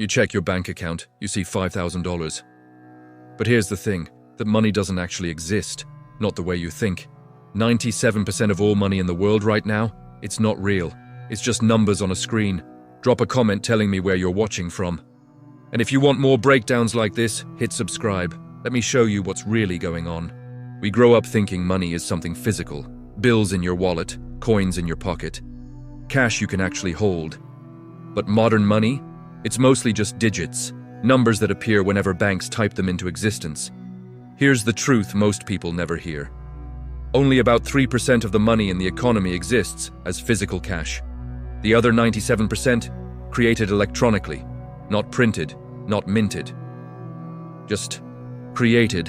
You check your bank account, you see $5,000. But here's the thing, that money doesn't actually exist, not the way you think. 97% of all money in the world right now, it's not real. It's just numbers on a screen. Drop a comment telling me where you're watching from. And if you want more breakdowns like this, hit subscribe. Let me show you what's really going on. We grow up thinking money is something physical. Bills in your wallet, coins in your pocket. Cash you can actually hold. But modern money? It's mostly just digits, numbers that appear whenever banks type them into existence. Here's the truth most people never hear. Only about 3% of the money in the economy exists as physical cash. The other 97% created electronically, not printed, not minted. Just created.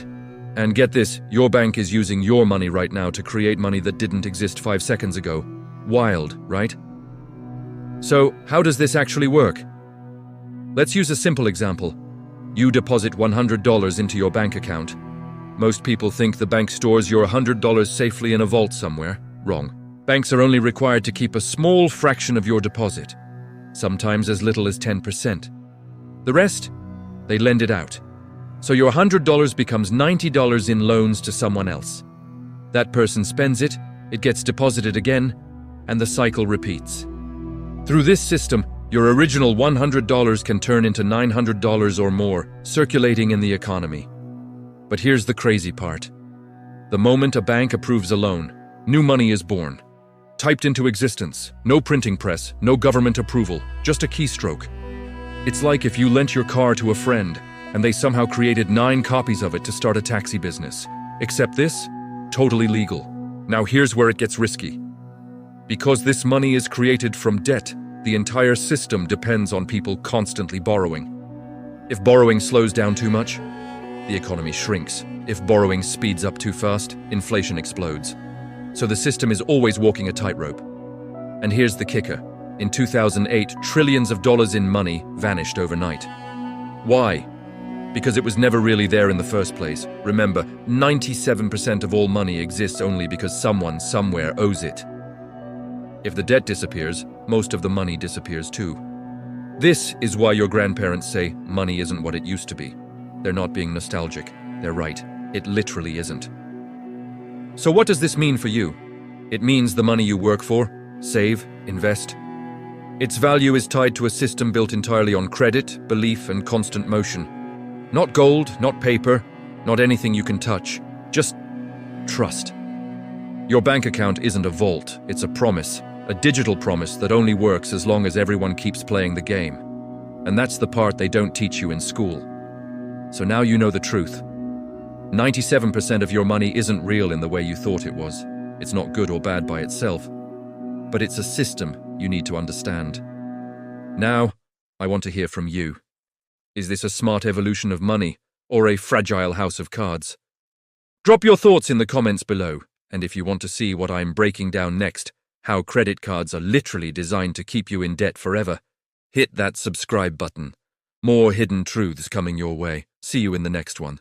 And get this, your bank is using your money right now to create money that didn't exist 5 seconds ago. Wild, right? So, how does this actually work? Let's use a simple example. You deposit $100 into your bank account. Most people think the bank stores your $100 safely in a vault somewhere. Wrong. Banks are only required to keep a small fraction of your deposit, sometimes as little as 10%. The rest, they lend it out. So your $100 becomes $90 in loans to someone else. That person spends it, it gets deposited again, and the cycle repeats. Through this system, your original $100 can turn into $900 or more, circulating in the economy. But here's the crazy part. The moment a bank approves a loan, new money is born. Typed into existence, no printing press, no government approval, just a keystroke. It's like if you lent your car to a friend, and they somehow created 9 copies of it to start a taxi business. Except this, totally legal. Now here's where it gets risky. Because this money is created from debt, the entire system depends on people constantly borrowing. If borrowing slows down too much, the economy shrinks. If borrowing speeds up too fast, inflation explodes. So the system is always walking a tightrope. And here's the kicker. In 2008, trillions of dollars in money vanished overnight. Why? Because it was never really there in the first place. Remember, 97% of all money exists only because someone somewhere owes it. If the debt disappears, most of the money disappears too. This is why your grandparents say money isn't what it used to be. They're not being nostalgic. They're right. It literally isn't. So what does this mean for you? It means the money you work for, save, invest. Its value is tied to a system built entirely on credit, belief, and constant motion. Not gold, not paper, not anything you can touch. Just trust. Your bank account isn't a vault, it's a promise. A digital promise that only works as long as everyone keeps playing the game. And that's the part they don't teach you in school. So now you know the truth. 97% of your money isn't real in the way you thought it was. It's not good or bad by itself. But it's a system you need to understand. Now, I want to hear from you. Is this a smart evolution of money, or a fragile house of cards? Drop your thoughts in the comments below, and if you want to see what I'm breaking down next, how credit cards are literally designed to keep you in debt forever, hit that subscribe button. More hidden truths coming your way. See you in the next one.